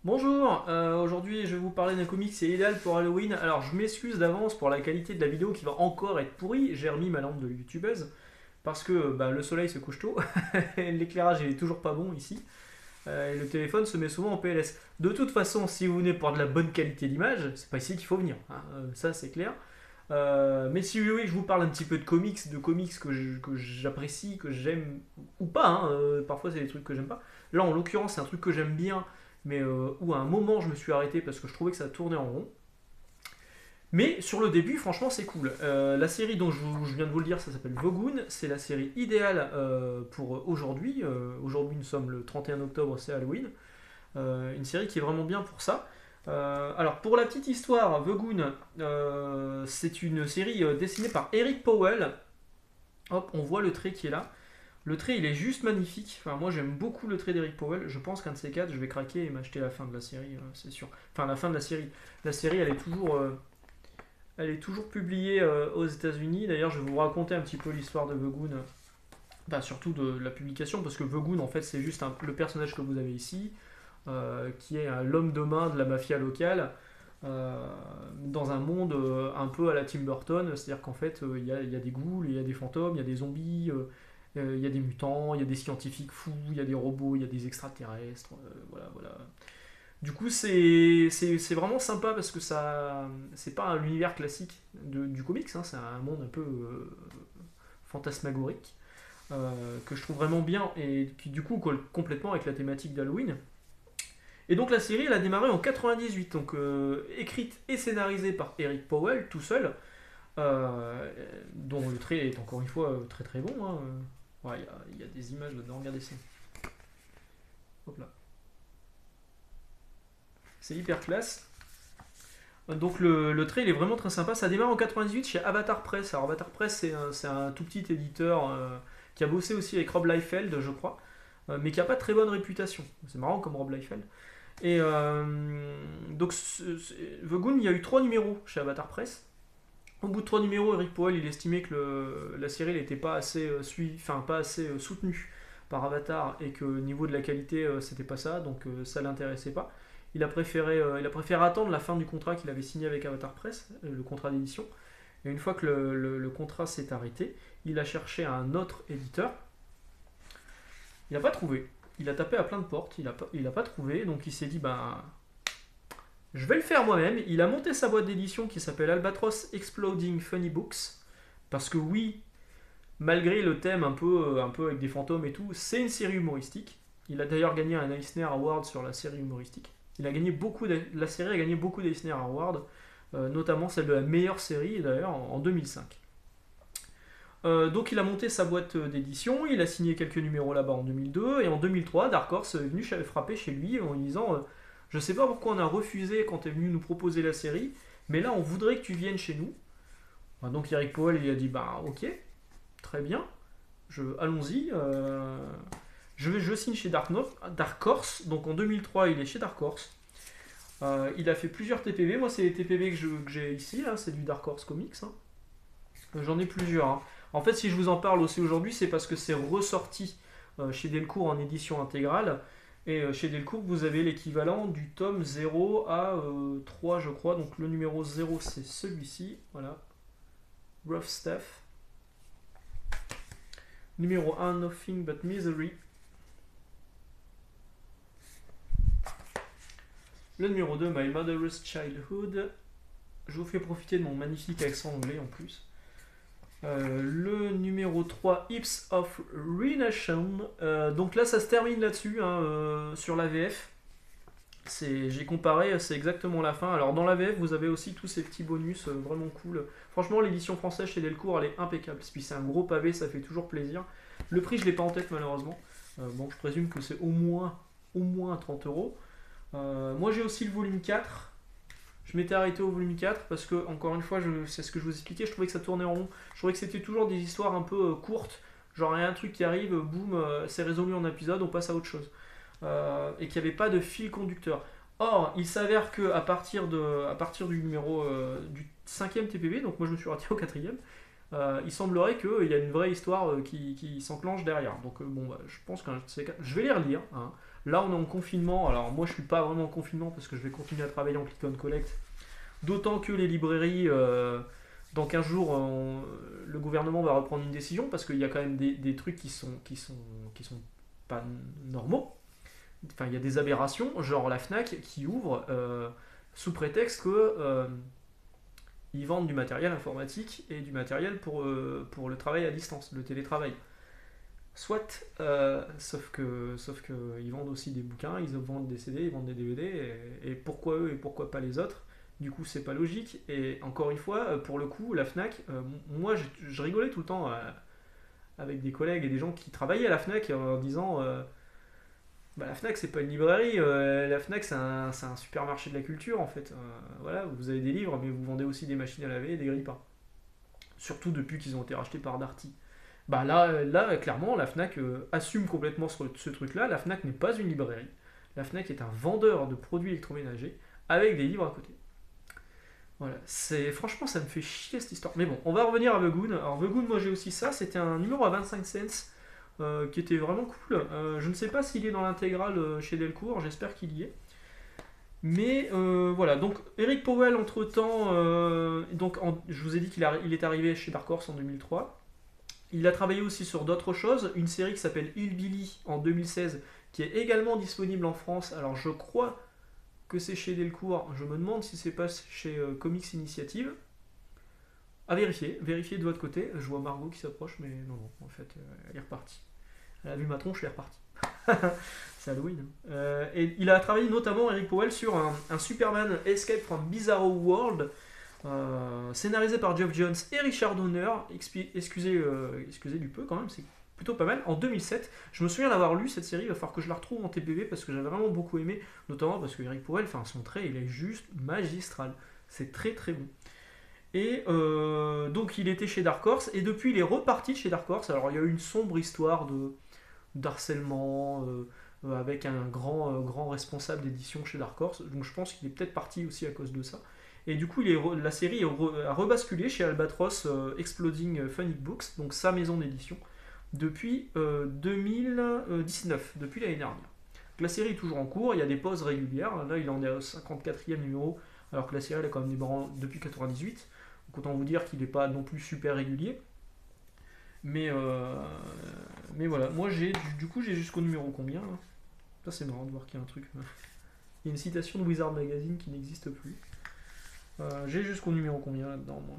Bonjour, aujourd'hui je vais vous parler d'un comic, c'est idéal pour Halloween. Alors je m'excuse d'avance pour la qualité de la vidéo qui va encore être pourrie. J'ai remis ma lampe de youtubeuse parce que le soleil se couche tôt, l'éclairage est toujours pas bon ici, et le téléphone se met souvent en PLS. De toute façon, si vous venez pour de la bonne qualité d'image, c'est pas ici qu'il faut venir, hein, ça c'est clair. Mais si oui, je vous parle un petit peu de comics que j'apprécie, que j'aime ou pas, hein, parfois c'est des trucs que j'aime pas. Là en l'occurrence c'est un truc que j'aime bien, mais où à un moment je me suis arrêté parce que je trouvais que ça tournait en rond. Mais sur le début, franchement, c'est cool. La série dont je viens de vous le dire, ça s'appelle Vogoon. C'est la série idéale pour aujourd'hui. Aujourd'hui, nous sommes le 31 octobre, c'est Halloween. Une série qui est vraiment bien pour ça. Alors, pour la petite histoire, Vogoon, c'est une série dessinée par Eric Powell. Hop, on voit le trait qui est là. Le trait, il est juste magnifique. Enfin, moi, j'aime beaucoup le trait d'Eric Powell. Je pense qu'un de ces quatre, je vais craquer et m'acheter la fin de la série, c'est sûr. Enfin, la fin de la série. La série, elle est toujours publiée aux États-Unis. D'ailleurs, je vais vous raconter un petit peu l'histoire de Vogoon. Bah, surtout de la publication, parce que Vogoon, en fait, c'est juste le personnage que vous avez ici, qui est l'homme de main de la mafia locale, dans un monde un peu à la Tim Burton. C'est-à-dire qu'en fait, il y a des ghouls, il y a des fantômes, il y a des zombies, il y a des mutants, il y a des scientifiques fous, il y a des robots, il y a des extraterrestres, voilà, voilà. Du coup, c'est vraiment sympa parce que ça, c'est pas l'univers classique du comics, hein, c'est un monde un peu fantasmagorique que je trouve vraiment bien et qui du coup colle complètement avec la thématique d'Halloween. Et donc la série, elle a démarré en 98, donc écrite et scénarisée par Eric Powell tout seul, dont le trait est encore une fois très très bon, hein. Ouais, il y a des images là-dedans, regardez ça. Hop là. C'est hyper classe. Donc le trait il est vraiment très sympa. Ça démarre en 98 chez Avatar Press. Alors Avatar Press c'est un tout petit éditeur qui a bossé aussi avec Rob Liefeld, je crois, mais qui a pas très bonne réputation. C'est marrant comme Rob Liefeld. Et donc The Goon, il y a eu 3 numéros chez Avatar Press. Au bout de 3 numéros, Eric Powell il estimait que la série n'était pas assez pas assez soutenue par Avatar et que au niveau de la qualité c'était pas ça, donc ça l'intéressait pas. Il a préféré attendre la fin du contrat qu'il avait signé avec Avatar Press, le contrat d'édition. Et une fois que le contrat s'est arrêté, il a cherché un autre éditeur. Il n'a pas trouvé. Il a tapé à plein de portes. Il a pas trouvé. Donc il s'est dit, ben, je vais le faire moi-même. Il a monté sa boîte d'édition qui s'appelle Albatros Exploding Funny Books. Parce que oui, malgré le thème un peu avec des fantômes et tout, c'est une série humoristique. Il a d'ailleurs gagné un Eisner Award sur la série humoristique. La série a gagné beaucoup d'Eisner Awards, notamment celle de la meilleure série d'ailleurs en 2005. Donc il a monté sa boîte d'édition, il a signé quelques numéros là-bas en 2002, et en 2003, Dark Horse est venu frapper chez lui en lui disant je sais pas pourquoi on a refusé quand tu es venu nous proposer la série, mais là on voudrait que tu viennes chez nous. Donc Eric Powell il a dit bah ok, très bien, allons-y. Je signe chez Dark Horse, donc en 2003 il est chez Dark Horse. Il a fait plusieurs TPB, moi c'est les TPB que j'ai ici, là, c'est du Dark Horse Comics, hein. J'en ai plusieurs, hein. En fait si je vous en parle aussi aujourd'hui c'est parce que c'est ressorti chez Delcourt en édition intégrale. Et chez Delcourt vous avez l'équivalent du tome 0 à 3 je crois, donc le numéro 0 c'est celui-ci, voilà, Rough Stuff. Numéro 1, Nothing But Misery. Le numéro 2, My Mother's Childhood. Je vous fais profiter de mon magnifique accent anglais en plus. Le numéro 3, Hips of Renation. Donc là, ça se termine là-dessus, hein, sur la VF. J'ai comparé, c'est exactement la fin. Alors dans la VF, vous avez aussi tous ces petits bonus vraiment cool. Franchement, l'édition française chez Delcourt, elle est impeccable. Puis c'est un gros pavé, ça fait toujours plaisir. Le prix, je l'ai pas en tête malheureusement. Bon, je présume que c'est au moins 30 euros. Moi j'ai aussi le volume 4. Je m'étais arrêté au volume 4 parce que, encore une fois, c'est ce que je vous expliquais, je trouvais que ça tournait en rond. Je trouvais que c'était toujours des histoires un peu courtes. Genre, il y a un truc qui arrive, boum, c'est résolu en épisode, on passe à autre chose. Et qu'il n'y avait pas de fil conducteur. Or, il s'avère que à partir du numéro du 5e TPB, donc moi je me suis arrêté au 4e, il semblerait qu'il y a une vraie histoire qui s'enclenche derrière. Donc bon, bah, je pense que je vais les relire, hein. Là, on est en confinement. Alors, moi, je suis pas vraiment en confinement parce que je vais continuer à travailler en click and collect. D'autant que les librairies, dans 15 jours, le gouvernement va reprendre une décision parce qu'il y a quand même des trucs qui sont pas normaux. Enfin, il y a des aberrations, genre la Fnac qui ouvre sous prétexte que ils vendent du matériel informatique et du matériel pour le travail à distance, le télétravail. Soit, sauf que ils vendent aussi des bouquins, ils vendent des CD, ils vendent des DVD, et pourquoi eux et pourquoi pas les autres? Du coup, c'est pas logique. Et encore une fois, pour le coup, la Fnac, moi, je rigolais tout le temps avec des collègues et des gens qui travaillaient à la Fnac en disant, bah, la Fnac, c'est pas une librairie, la Fnac, c'est un supermarché de la culture en fait. Voilà, vous avez des livres, mais vous vendez aussi des machines à laver et des grille-pains. Surtout depuis qu'ils ont été rachetés par Darty. Bah là, clairement, la Fnac assume complètement ce truc-là. La Fnac n'est pas une librairie. La Fnac est un vendeur de produits électroménagers avec des livres à côté. Voilà, franchement, ça me fait chier cette histoire. Mais bon, on va revenir à The Goon. Alors The Goon, moi j'ai aussi ça. C'était un numéro à 25 cents qui était vraiment cool. Je ne sais pas s'il est dans l'intégrale chez Delcourt. J'espère qu'il y est. Mais voilà, donc Eric Powell, entre-temps, je vous ai dit il est arrivé chez Dark Horse en 2003. Il a travaillé aussi sur d'autres choses, une série qui s'appelle Hillbilly en 2016, qui est également disponible en France. Alors je crois que c'est chez Delcourt, je me demande si c'est pas chez Comics Initiative. À vérifier, vérifiez de votre côté. Je vois Margot qui s'approche, mais non, en fait, elle est repartie. Elle a vu ma tronche, elle est repartie. C'est Halloween. Et il a travaillé notamment, Eric Powell, sur un Superman Escape from Bizarro World, scénarisé par Geoff Johns et Richard Donner. Excusez du peu quand même, c'est plutôt pas mal. En 2007, je me souviens d'avoir lu cette série, il va falloir que je la retrouve en TPB parce que j'avais vraiment beaucoup aimé, notamment parce que Eric Powell, son trait, il est juste magistral. C'est très très bon. Et donc il était chez Dark Horse, et depuis il est reparti de chez Dark Horse. Alors il y a eu une sombre histoire d'harcèlement avec un grand responsable d'édition chez Dark Horse, donc je pense qu'il est peut-être parti aussi à cause de ça. Et du coup, la série a rebasculé chez Albatros Exploding Funny Books, donc sa maison d'édition, depuis 2019, depuis l'année dernière. Donc, la série est toujours en cours, il y a des pauses régulières. Là, il en est au 54e numéro, alors que la série elle a quand même démarré depuis 98. Donc autant vous dire qu'il n'est pas non plus super régulier. Mais voilà, moi j'ai jusqu'au numéro combien là? Ça c'est marrant de voir qu'il y a un truc. Il y a une citation de Wizard Magazine qui n'existe plus. J'ai jusqu'au numéro combien là-dedans moi?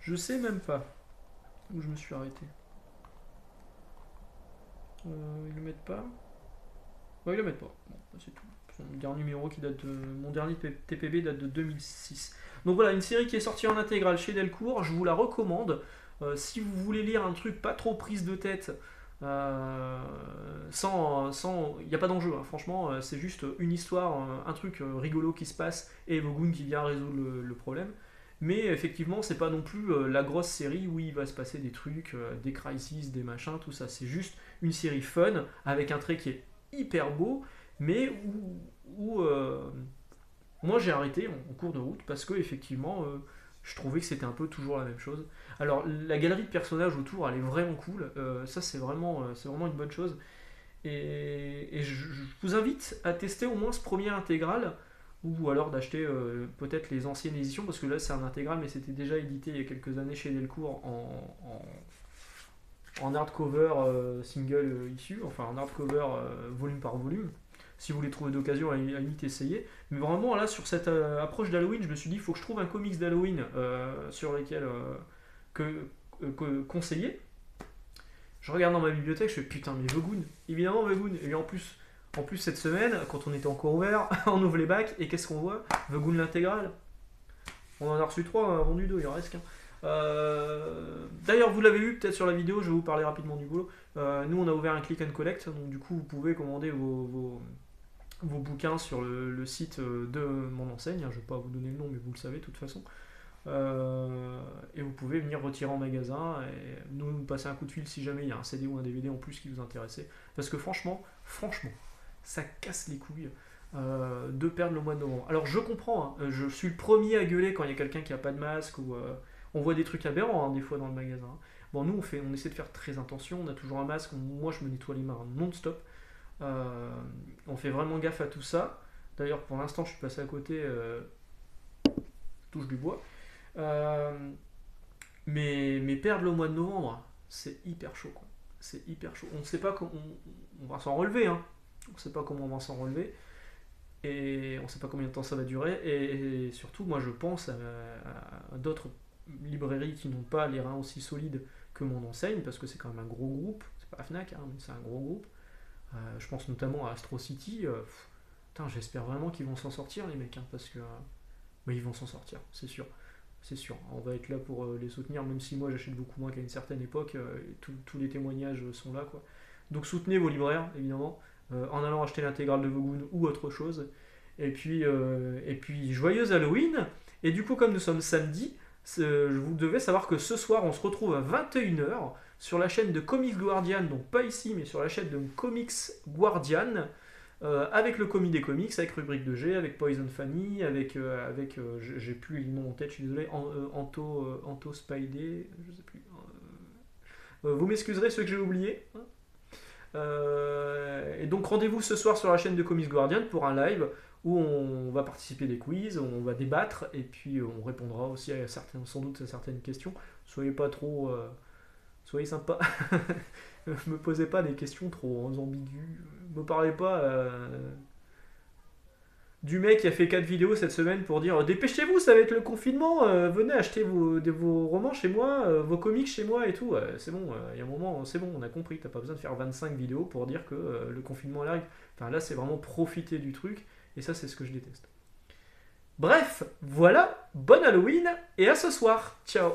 Je sais même pas où je me suis arrêté. Ils le mettent pas? Ouais, ils le mettent pas. Bon, bah, c'est tout. Mon dernier TPB date de 2006. Donc voilà, une série qui est sortie en intégrale chez Delcourt, je vous la recommande. Si vous voulez lire un truc pas trop prise de tête, il n'y a pas d'enjeu, hein. Franchement, c'est juste une histoire, un truc rigolo qui se passe et Vogoon qui vient résoudre le problème. Mais effectivement, c'est pas non plus la grosse série où il va se passer des trucs, des crises, des machins, tout ça. C'est juste une série fun avec un trait qui est hyper beau, mais où moi j'ai arrêté en cours de route parce que effectivement je trouvais que c'était un peu toujours la même chose. Alors la galerie de personnages autour elle est vraiment cool, ça c'est vraiment une bonne chose. Et je vous invite à tester au moins ce premier intégral ou alors d'acheter peut-être les anciennes éditions parce que là c'est un intégral mais c'était déjà édité il y a quelques années chez Delcourt en hardcover single issue, enfin en hardcover volume par volume. Si vous les trouvez d'occasion, à la limite essayez. Mais vraiment là sur cette approche d'Halloween, je me suis dit il faut que je trouve un comics d'Halloween sur lesquels conseiller. Je regarde dans ma bibliothèque, je fais putain mais Vogoon, évidemment Vogoon. Et en plus cette semaine, quand on était encore ouvert, on ouvre les bacs et qu'est-ce qu'on voit? Vogoon l'intégrale. On en a reçu 3, on en a vendu 2, il en reste qu'un. D'ailleurs vous l'avez vu peut-être sur la vidéo, je vais vous parler rapidement du boulot. Nous on a ouvert un click and collect, donc du coup vous pouvez commander vos bouquins sur le site de mon enseigne, je ne vais pas vous donner le nom mais vous le savez de toute façon. Et vous pouvez venir retirer en magasin et nous passer un coup de fil si jamais il y a un CD ou un DVD en plus qui vous intéressait, parce que franchement ça casse les couilles de perdre le mois de novembre. Alors je comprends, hein, je suis le premier à gueuler quand il y a quelqu'un qui a pas de masque ou on voit des trucs aberrants des fois dans le magasin. Bon, nous on essaie de faire très attention, on a toujours un masque, moi je me nettoie les mains non-stop. Euh, on fait vraiment gaffe à tout ça. D'ailleurs, pour l'instant, je suis passé à côté, touche du bois. Euh, mais perdre le mois de novembre, c'est hyper chaud, quoi. C'est hyper chaud. On ne sait pas comment on va s'en relever, hein. On ne sait pas comment on va s'en relever. Et on ne sait pas combien de temps ça va durer. Et surtout, moi, je pense à d'autres librairies qui n'ont pas les reins aussi solides que mon enseigne, parce que c'est quand même un gros groupe. C'est pas Fnac, hein, mais c'est un gros groupe. Je pense notamment à Astro City. Putain, j'espère vraiment qu'ils vont s'en sortir, les mecs, hein, parce que mais ils vont s'en sortir, c'est sûr. C'est sûr. On va être là pour les soutenir, même si moi j'achète beaucoup moins qu'à une certaine époque. Tous les témoignages sont là, quoi. Donc soutenez vos libraires, évidemment, en allant acheter l'intégrale de Vogoon ou autre chose. Et puis joyeuse Halloween. Et du coup, comme nous sommes samedi, vous devez savoir que ce soir, on se retrouve à 21h sur la chaîne de Comics Guardian, donc pas ici, mais sur la chaîne de Comics Guardian, avec le commis des comics, avec Rubrique de G, avec Poison Fanny, avec j'ai plus le nom en tête, je suis désolé, Anto Spidey, je sais plus. Vous m'excuserez ceux que j'ai oubliés. Et donc rendez-vous ce soir sur la chaîne de Comics Guardian pour un live où on va participer des quiz, on va débattre et puis on répondra aussi sans doute à certaines questions. Soyez pas trop, soyez sympa. Me posez pas des questions trop ambiguës. Me parlez pas du mec qui a fait 4 vidéos cette semaine pour dire dépêchez-vous, ça va être le confinement, venez acheter vos romans chez moi, vos comics chez moi et tout. C'est bon, il y a un moment, c'est bon, on a compris, t'as pas besoin de faire 25 vidéos pour dire que le confinement arrive. Enfin là, c'est vraiment profiter du truc et ça, c'est ce que je déteste. Bref, voilà, bonne Halloween et à ce soir. Ciao.